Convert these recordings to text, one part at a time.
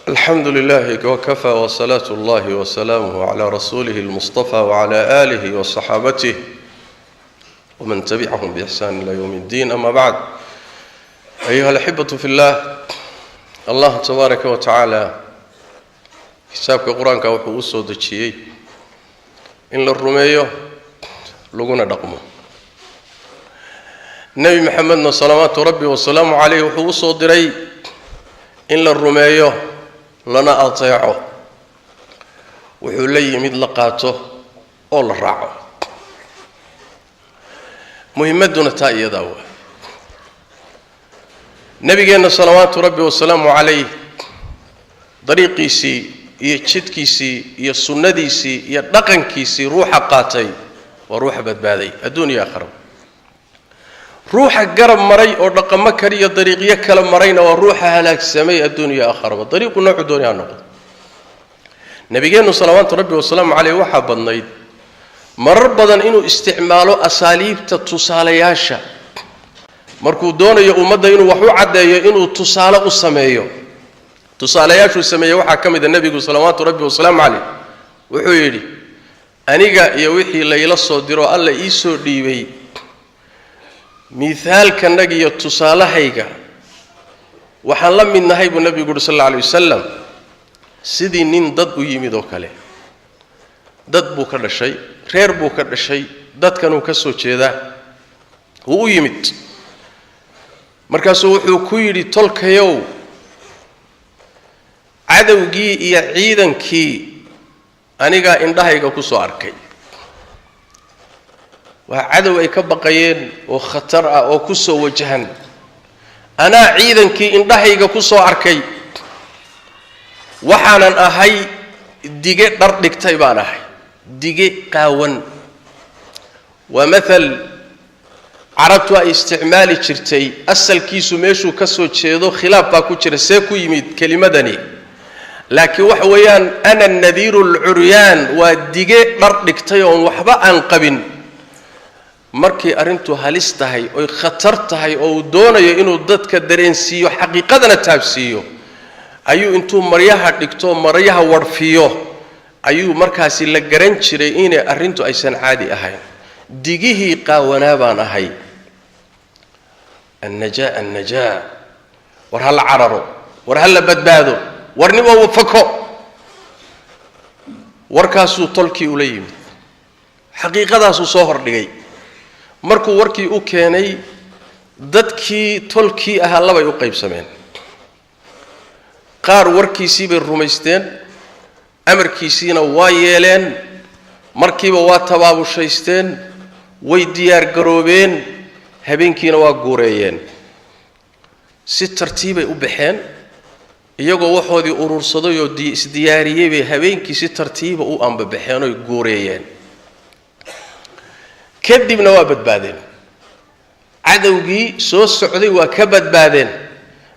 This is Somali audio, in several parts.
الحمد لله وكفى وصلاة الله وسلامه على رسوله المصطفى وعلى آله وصحابته ومن تبعهم بإحسان إلى يوم الدين. أما بعد، أيها الأحبة في الله، الله تبارك وتعالى كتابك القرآن كوحو أسود الشيء إن الرمية لغنا رقمه. النبي محمد صلوات ربي وسلامه عليه وحو أسود دري إن الرمية لنا أطيعه وحولي يمد لقاته أول الرعو مهمتنا تأيي ذاوة. نبينا صلوات ربي وسلامه عليه طريقيسي يشتكيسي يسنديسي يدقنكيسي روح قاتي وروح بدبادي الدنيا آخر. روح قرب مري أو رقم مكري طريق يكلم مرينا وروح هلاك سمي الدنيا آخر. طريق نوع الدنيا نقد. نبينا صلوات ربي وسلامه عليه وحب النيد مربضاً إنه استعماله أساليب تتصالياشا مركو دون يؤمد إنه وحو عدى إنه تصالة السمايو تصالياشو السمايو حكم إذا النبي صلوات ربي وسلامه عليه وحو يلي أنيقا يوحي ليلة الصدر الله إيسو ديبي مثال كان نجي تصالة هيجا وحلم من نهيب النبي صلى الله عليه وسلم سيدي نين ضد ويميدو كله dad buu ka dhashay reer buu ka dhashay dadkanuu ka soo jeedaa wuu u yimid markaasuu wuxuu ku yidhi tolkayow cadowgii iyo ciidankii anigaa indhahayga ku soo arkay waa cadow ay ka baqayeen oo khatar ah oo ku soo wajahan anaa ciidankii indhahayga ku soo arkay waxaanan ahay dige dhar dhigtay baan ahay ديجي قاون ومثل عربت استعمال شرتي أصل كيسو ميشو كسو تشيدو خلاف باكو تشرسيكو يميد كلمة دني لكن وحويان أنا النذير العريان وديجي مرقتي وحبا أنقبن مركي أرنتو هالستهي أو خطرتهي أو دوني إنو ضدك الدرينسيو حقيقة نتابسيو أيو انتو مرياها دكتو مرياها ورفيو ayuu markaasi la garan jiray inay arintu aysan caadi ahayn digihii qaawana baan ahay النجاة war hal cararo war hal badbaado warnimo wafako warkaasu tolkii u leeyimid xaqiiqadaas soo hordhigay markuu warkii u keenay dadkii tolkii ahaa laba ay u qaybsameen qaar warkiisii bay rumaysteen amarkiisina waa yeeleen markiiba waa tabaabushaysten way diyaar garoobeen habeenkiina waa guureeyeen si tartiib ay u baxeen iyagoo waxoodii urursaday oo isdiyaariyay bay habeenkii si tartiib u anbabaxeen oo guureeyeen kadibna waa badbaadeen cadawgii soo socday waa ka badbaadeen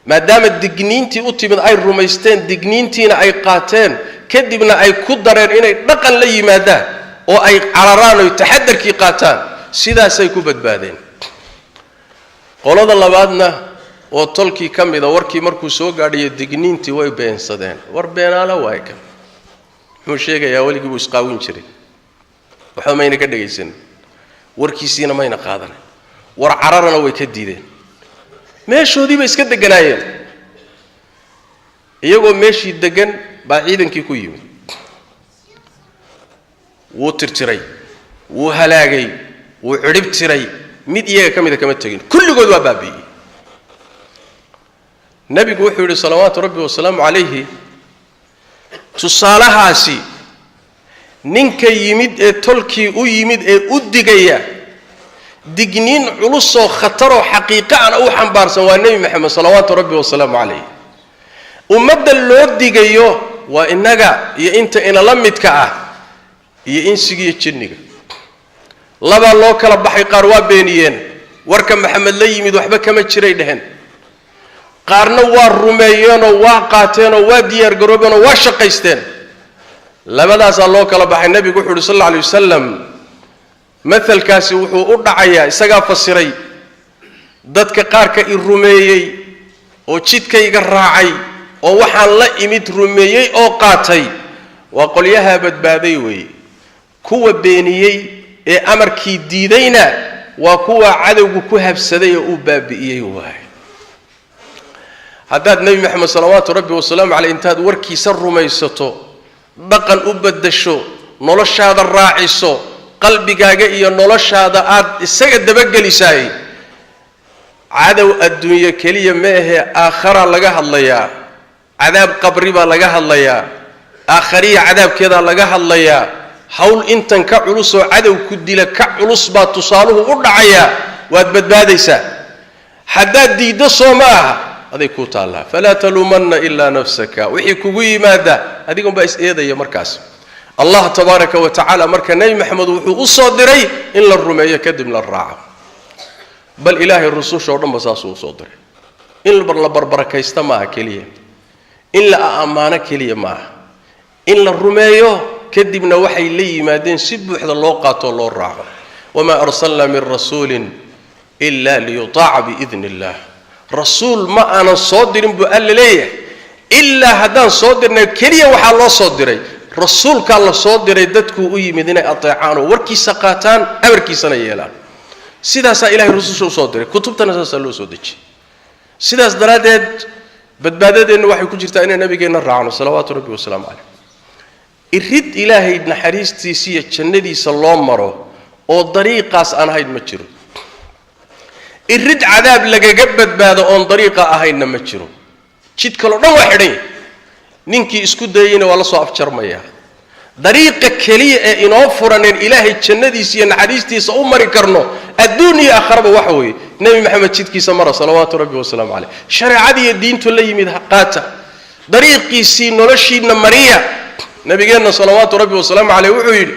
maadaama digniintii u timid ay rumaysteen digniintiina ay qaateen kadibna ay ku dareen inay dhaqan la yimaadaan oo ay cararaan oo taxadarkii qaataan sidaas ay ku badbaadeen qolada labaadna oo tolkii kamida warkii markuu soo gaadhay digniintii way beensadeen war beenaala waay kan wuxuu sheegayaa waligii uu isqaawin jiray waxa mayna ka dhageysan warkiisina mayna qaadan war cararana way ka diideen meeshoodii bay iska deganaayeen iyagoo meeshii degan baa ciidankii ku yimid wuu tirtiray wuu halaagay wuu cirib tiray mid iyaga kamida kama tagin kulligood waa baabi'iyey nabigu wuxuu yidhi salawaatu rabbi wasalaamu calayhi tusaalahaasi ninka yimid ee tolkii u yimid ee u digaya digniin culusoo khataroo xaqiiqa aan u xambaarsan waa nebi maxamed salawaatu rabbi wasalaamu calayhi ummadda loo digayo waa inaga iyo inta ina la midka ah iyo insigiyo jinniga laba loo kala baxay qaar waa beeniyeen warka maxamed la yimid waxba kama jiray dhahan qaarna waa rumeeyeen oo waa qaateen oo waa diyaar garoobeen oo waa shaqaysteen labadaas loo kala baxay nabigu wuxuu sallallahu alayhi wasallam mathalkaasi wuxuu u dhacayaa isaga fasiray dadka qaarka i rumeeyay oo jidkayga raacay oo waxaan la imid rumeeyay oo qaatay waa qolyaha badbaaday way kuwa beeniyay ee amarkii diidayna waa kuwa cadowgu ku habsaday oo uu baabi'iyay waay haddaad nabi maxamed salawaatu rabbi wasalaamu calayhi intaad warkiisa rumaysato dhaqan u badasho noloshaada raaciso qalbigaaga iyo noloshaada aad isaga dabagelisaay cadow adduunyo kaliya ma ahe aakhara laga hadlayaa cadaab qabri baa laga hadlayaa aakhariya cadaabkeeda laga hadlayaa hawl intan ka culus oo cadow ku dila ka culus baa tusaaluhu u dhacaya waad badbaadaysaa haddaad diiddo soo ma aha aday ku taallaa falaa taluumanna ilaa nafsaka wixii kugu yimaada adigoon baa is eedaya markaas allah tabaaraka wa tacaala marka nabi maxamed wuxuu u soo diray in la rumeeyo kadib la raaco bal ilaahay rususha oo dhan ba saas uu soo diray in la barbarakaysta maaha keliya in la ammaano keliya maaha in la rumeeyo kadibna waxay la yimaadeen si buuxda loo qaato loo raaco wamaa arsalna min rasuulin illa liyutaaca biidni illah rasuul ma aanan soo dirin buu alla leeyahay ilaa haddaan soo dirnay keliya waxaa loo soo diray rasuulkaa la soo diray dadkuu u yimid inay ateecaan oo warkiisa qaataan amarkiisana yeelaan sidaasaa ilaahay rususha u soo diray kutubtana saasaa loo soo dejiyey sidaas daraaddeed badbaadadeenna waxay ku jirtaa inaan nabigeenna raacno salawaatu rabbi wasalaamu calayh irid ilaahay naxariistiisa iyo jannadiisa loo maro oo dariiqaas aan ahayn ma jiro irid cadaab lagaga badbaado oon dariiqa ahaynna ma jiro jid kaloo dhan waa xidhan ninkii isku dayayna waa la soo afjarmayaa dariiqa keliya ee inoo furaneen ilaahay jannadiisa iyo naxariistiisa u mari karno adduun iyo aakhiraba waxa weeye nebi maxamed jidkiisa mara salawaatu rabbi wasalaamu calayh shareecadii iyo diintu la yimid qaata dariiqiisii noloshiina mariya nabigeenna salawaatu rabbi wasalaamu calayh wuxuu yidhi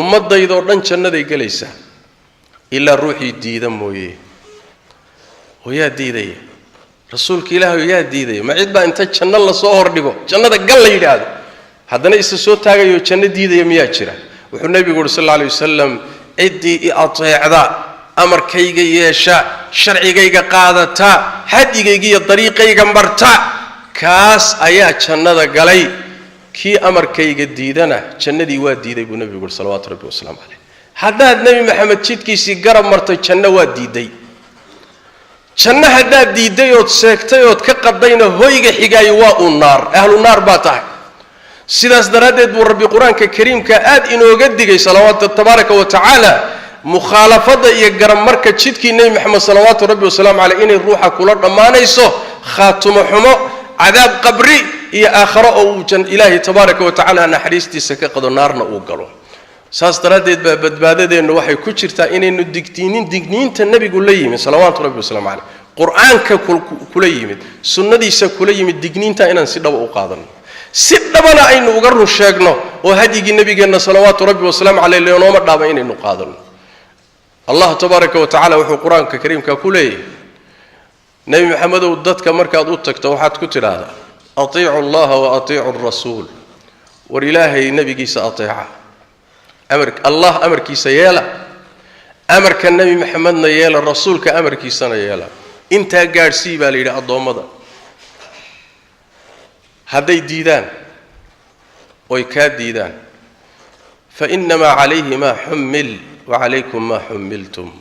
ummaddaydoo dhan jannaday gelaysaa ilaa ruuxii diida mooye oo yaa diidaya rasuulka ilaahay yaa diidaya ma cid baa inta janno la soo hordhigo jannada gal la yidhaahdo haddana isa soo taagayo janno diidaya miyaa jira wuxuu nabigu yidhi sal alla alay wasalam ciddii i ateecda amarkayga yeesha sharcigayga qaadata hadigayga iyo dariiqayga marta kaas ayaa jannada galay kii amarkayga diidana jannadii waa diiday buu nabigu yidhi salawaatu rabbi wasalaamu calayh haddaad nebi maxamed jidkiisii garab martay janno waa diiday janno haddaad diiday ood seegtay ood ka qadayna hoyga xigaayo waa uu naar ahlu naar baa tahay sidaas daraaddeed buu rabbi qur-aanka kariimka aad inooga digay salawaatu tabaaraka wa tacaala mukhaalafadda iyo garab marka jidkii nebi maxamed salawaatu rabbi wasalaamu calayh inay ruuxa kula dhammaanayso khaatumo xumo cadaab qabri iyo aakharo oo uu ilaahay tabaaraka wa tacaala naxariistiisa ka qado naarna uu galo saas daraaddeed baa badbaadadeennu waxay ku jirtaa inaynu digniinta nebigu la yimid salawaatu rabbi wasalaamu calayh qur-aanka kula yimid sunnadiisa kula yimid digniinta inaan si dhaba u qaadano si dhabana aynu uga run sheegno oo hadyigii nabigeenna salawaatu rabbi wasalaamu calayh leenooma dhaaba inaynu qaadano allah tabaaraka wa tacaala wuxuu qur-aanka kariimka ku leeyahay nebi maxamedow dadka markaad u tagto waxaad ku tidhaahdaa atiicu allaha wa atiicu arasuul war ilaahay nebigiisa ateeca الله أمر كيسا يلا أمر كان النبي محمد يلا الرسول كأمر كيسا يلا أنت قاعد سيبا لي الضوء مضى هذا ديدان ويكاد ديدان فإنما عليه ما حمل وعليكم ما حملتم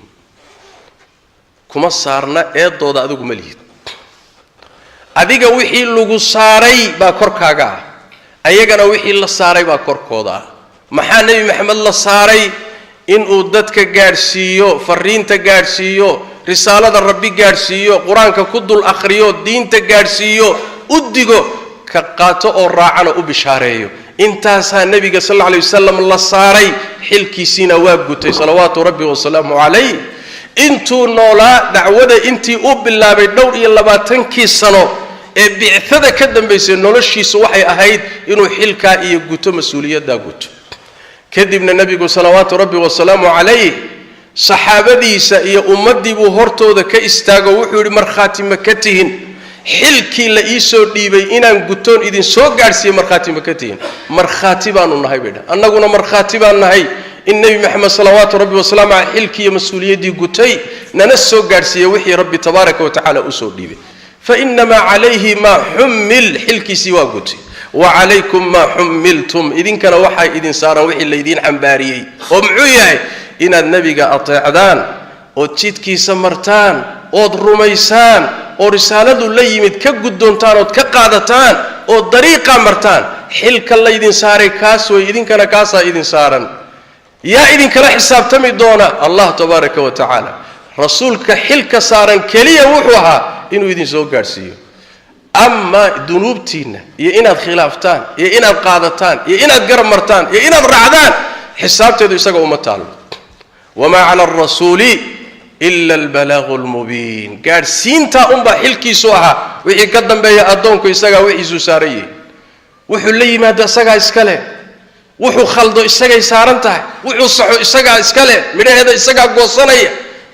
كما صارنا إيضو دا أدوك مليد أديك وحي اللغو صاري با كوركاقا أيقنا وحي اللي صاري با كوركودا maxaa nabi maxamed la saaray in uu dadka gaarsiiyo fariinta gaarsiiyo risaalada rabbi gaarsiiyo quraanka ku dul akhriyo diinta gaarsiiyo u digo ka qaato oo raacana u bishaareeyo intaas nabiga sallallahu alayhi wasallam la saaray xilkiisina waa gutay salawaatu rabbi wa salaamu alayhi intuu noolaa dacwada intii u bilaabay dhowr iyo 20 sano ee bi'thada ka dambeysay noloshiisa waxay ahayd inuu xilka iyo guto mas'uuliyadda guto kadibna nabigu salawaatu rabbi wa salaamu alayhi saxaabadiisa iyo ummadii buu hortooda ka istaago wuxuu yiri marxaati ma ka tihin xilkii la ii soo dhiibay inaan gutoon idin soo gaarsiyo marxaati ma ka tihin marxaati baanu nahay bidha annaguna marxaati baan nahay in nabi maxamed salawaatu rabbi wa salaamu alayhi xilkii mas'uuliyadii gutay nana soo gaarsiyo wixii rabbi tabaaraka wa tacaala u soo dhiibay فإنما عليه ما حمل حلكي سواقتي وعليكم ما حملتم إذن كان وحي إذن صار وحي اللي إذن حنباري ومعوية إن النبي أطيعدان وتشيتكي سمرتان ودرميسان ورسالة اللي يمد كقدونتان وكقادتان والطريقة مرتان حلك الله إذن صار كاس وإذن كان كاسا إذن صارا يا إذن كان حساب تمدونا الله تبارك وتعالى رسولك حلك صارا كليا وحوها إنه إذن سو قارسيو أما ذنوبتنا يا إناد خلافتان يا إناد قادتان يا إناد قرمرتان يا إناد رعدان حساب تدو يساقوا متعلم وما على الرسول إلا البلاغ المبين قال سينتا أمبا حلكي سوها وحي قدم بيا أدونكو يساقا وحي زوساري وحو اللي مادا ساقا إسكالي وحو خلدو إساقا يسارنتا وحو صحو إساقا إسكالي من هذا إساقا قوصانيا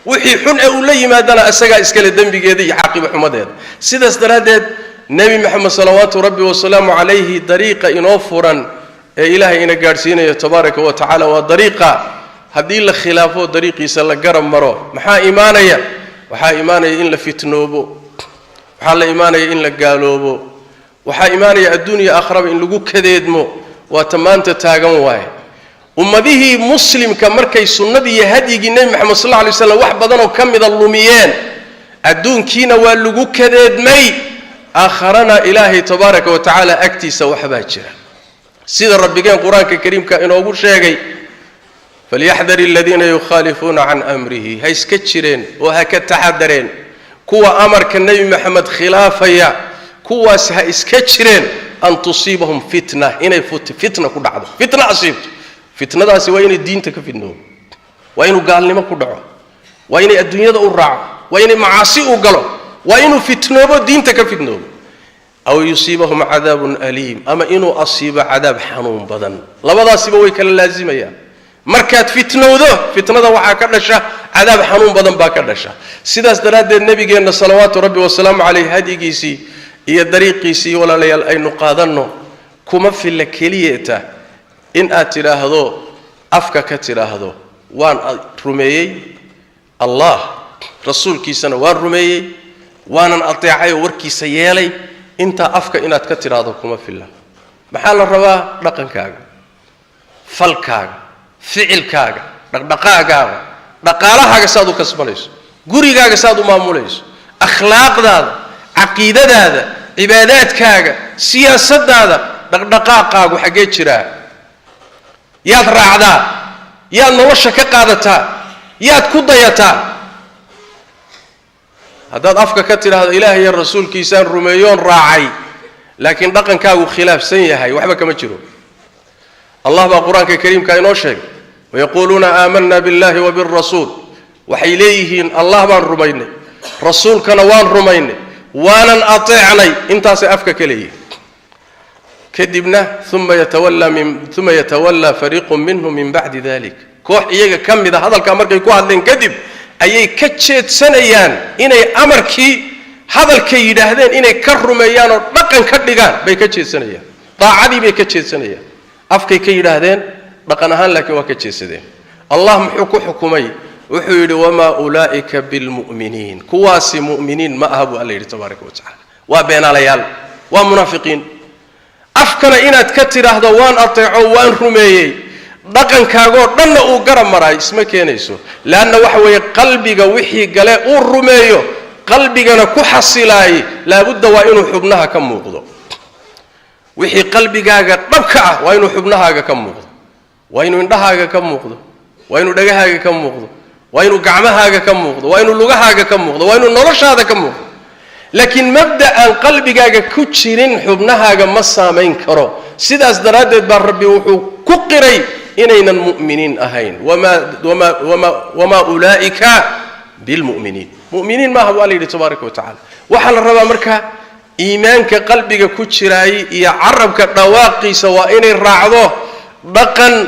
وحي حن أولي مادنا أساقا إسكالي دنبي قيدي حاقب حمدين سيداس درادات نبي محمد صلوات ربي وسلام عليه طريقة إنوفرا إلهي إنا قارسين تبارك وتعالى وطريقة هذه اللي خلافه طريقي سلا قرم مرو محا إيمانيا وحا إيمانيا إن لفتنوبو وحا إيمانيا إن لقالوبو وحا إيمانيا الدنيا أخرب إن لقو كذيدمو وتمان تتاقم واي ومديه مسلم كمركي سنة يهدي النبي محمد صلى الله عليه وسلم وحبضنا وكم ذا اللوميين الدون كينا واللقو كذيدمي آخرنا إلهي تبارك وتعالى أكتس وحباجرة سيد ربي قال القرآن الكريم كأنه أقول شيء فليحذر الذين يخالفون عن أمره هاي سكتشرين وهكتحذرين كوا أمر كالنبي محمد خلافيا كوا هاي سكتشرين أن تصيبهم فتنة هنا يفوت فتنة كل عضو فتنة أصيبت فتنة ده سوين الدين تكفينه وين قال لي ما كدعو وين الدنيا ده أورع وين معاصي وقلو وين فتنة الدين تكفينه أو يصيبهم عذاب أليم أما إنه أصيب عذاب حنون بدن لا بد سيبوي كلا لازم يا مركات فتنة ده وحكرنا عذاب حنون بدن باكرنا سيداس دراد النبي جينا صلوات ربي والسلام عليه هدي جيسي هي طريقيسي ولا ليال أي نقادنه كم في الكلية إن أتلا هذو أفكك تلا هذو وان رميي الله رسول كيسنا وان رميي وانا أطيعي وركي سيالي انت أفك إن أتكتر هذا كم في الله محل الروا رقم كاغا فل كاغا فعل كاغا دقاء كاغا دقالها سادو كسبانيس غوري كاغا سادو ماموليس أخلاق هذا عقيدة هذا عبادات كاغا سياسة هذا دقاء كاغا حاجات شراء يا رعدا يا نوشة كقادتها يا تكضيتها هذا أفكا كتير هذا إلهي الرسول كيسان روميون راعي لكن رقم كاغو خلاف سنية هاي وحبا كما تشيرون الله بالقرآن الكريم كاينو شيء ويقولون آمنا بالله وبالرسول وحيليهن الله بان روميني رسول كان وان روميني وانا أطيعني انت سأفكا كليه كذبنا ثم يتولى فريق منهم من بعد ذلك كوح إيجا كم إذا هذا الكامر كيكوها لين كذب أي كتشت سنيان إني أمركي هذا الكيد هذين إني كرميان رقم كدجان بيكتشت سنيان طاعدي بيكتشت سنيان أفكي كيد هذين رقمها لك وكتشت سنيان الله محكو حكمي وحيد وما أولئك بالمؤمنين كواسي مؤمنين ما أهبوا الله تبارك وتعالى وبين عليال ومنافقين أفكنا إن تكتر هذا وان أطيعوا وان رميي رقم كاغور دنا او غرام مراي اسمه كينيسو لان وحوي قلبيغا وخي غله او رميو قلبيغنا كو حصيلاي لابد وا انو حبنها كموقدو وخي قلبيغاغا دبكا وا انو حبنهاغا كموقدو وا انو اندهاغا كموقدو وا انو دغهاغا كموقدو وا انو غعمهاغا كموقدو وا انو لغهاغا كموقدو وا انو نولشادا كموقدو لكن مبدا قلبيغاغا كو جيرين حبنهاغا ما سامين كرو سيداس درادد با ربي وحو كو قري إننا المؤمنين أهين وما أولئك بالمؤمنين مؤمنين ما هو عليه تبارك وتعالى وحل الربا مركا إيمانك قلبك كتشراي يعربك الرواقي سواء الرعضه بقا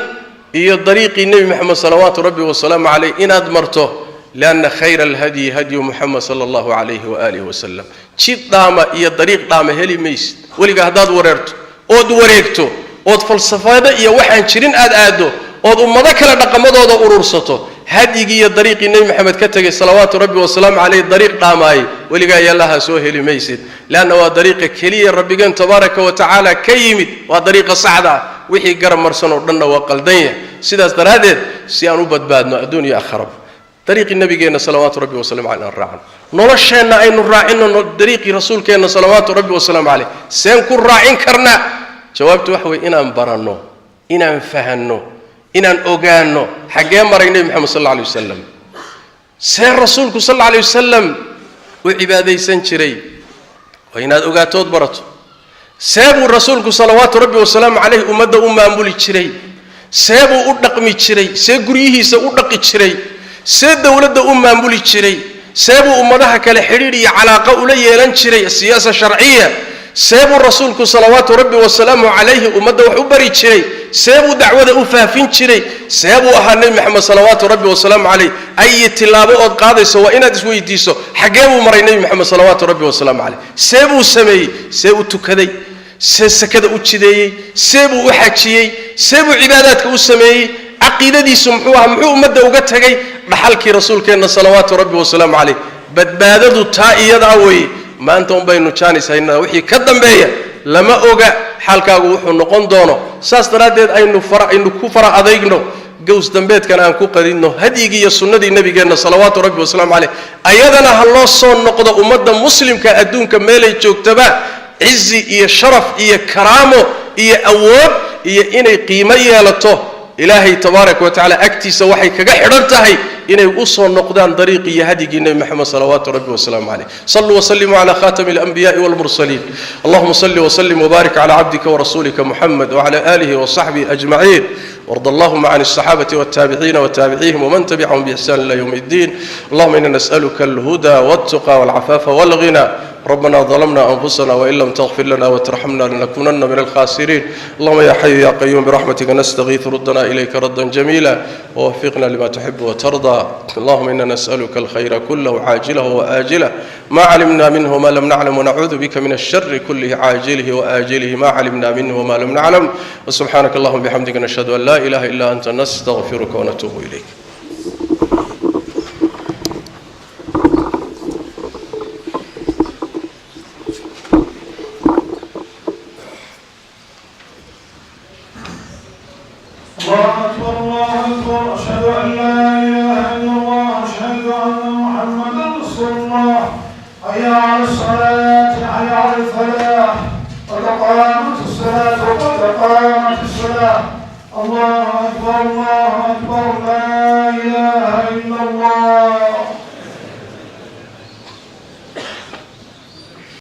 هي طريق النبي محمد صلوات ربي والسلام عليه إن أدمرته لأن خير الهدي هدي محمد صلى الله عليه وآله وسلم شيء داما هي طريق داما هلي ميس ولقى هداد وررت أود وريكتو أود فلسفة يا وحن شرين أدو أود أمضى كلا رقمضة أورورسته هديجي طريق النبي محمد كتجي صلوات ربي والسلام عليه طريق قاماي ولقى يلاها سوهل ميسد لأنه هو طريق كلية ربي جن تبارك وتعالى كيمد وطريق صعدة وحي قرم مرسنا ورنا وقلدية سيدا ترادد سيانو بدبادنا الدنيا أخرب طريق النبي جينا صلوات ربي والسلام عليه الراعن نرشنا أي نراعنا طريق رسول كينا صلوات ربي والسلام عليه سينكون راعين كرنا جوابت وحوي إنا مبرنو إنا مفهنو إنا أوغانو حقين مرينا محمد صلى الله عليه وسلم سير رسولك صلى الله عليه وسلم وعبادي سنشري وإنا أوغاتود برتو سيبوا رسولك صلوات ربي والسلام عليه أمد أمامبولي تشري سيبوا أدقمي تشري سيقريه سأدقي تشري سيد دولة أمامبولي تشري سيبوا أمدها كالحريري علاقة أولي يلان تشري السياسة الشرعية سيبوا رسولك صلوات ربي والسلام عليه أمد وحبري تشري سيبوا دعوة أفافين تشري سيبوا أهل النبي محمد صلوات ربي والسلام عليه أي تلابو أو قاضي سواء إنا تسوي ديسو حقابوا مري النبي محمد صلوات ربي والسلام عليه سيبوا سمي سيبوا تكذي سكذا أتشدي سيبوا أحكي سيبوا عباداتك وسمي عقيدة دي سمحوها محو مدة وقتها جاي بحالك رسول كأن صلوات ربي والسلام عليه بدبادو تائي يدعوي ما أنتم بينو تشاني سيدنا وحي كدن بيا لما أوجا حالك وحو نقون دونه ساس تردد إنه كفر أذيقنه جوز دنبيت كان أنكو قدينه هديجي السنة دي النبي قالنا صلوات ربي والسلام عليه أيضنا هالله صون نقض أمة مسلم كأدون كمالي تكتبه عزي إيه شرف إيه كرامه إيه أواب إيه إني قيمة لته إلهي تبارك وتعالى أكتي سوحي كجحرنتهي إنه أصل نقدان طريقي يهدي النبي محمد صلوات ربي والسلام عليه صلوا وسلموا على خاتم الأنبياء والمرسلين اللهم صل وسلم وبارك على عبدك ورسولك محمد وعلى آله وصحبه أجمعين وارض اللهم عن الصحابة والتابعين وتابعيهم ومن تبعهم بإحسان إلى يوم الدين اللهم إنا نسألك الهدى والتقى والعفاف والغنى ربنا ظلمنا أنفسنا وإن لم تغفر لنا وترحمنا لنكونن من الخاسرين اللهم يا حي يا قيوم برحمتك نستغيث ردنا إليك ردا جميلا ووفقنا لما تحب وترضى اللهم إنا نسألك الخير كله عاجله وآجله ما علمنا منه ما لم نعلم ونعوذ بك من الشر كله عاجله وآجله ما علمنا منه وما لم نعلم وسبحانك اللهم بحمدك نشهد أن لا إله إلا أنت نستغفرك ونتوب إليك الله أكبر الله أكبر أشهد أن لا إله إلا الله أشهد أن محمدا رسول الله حي على الصلاة حي على الفلاح قد قامت الصلاة وقد قامت الصلاة الله أكبر لا إله إلا الله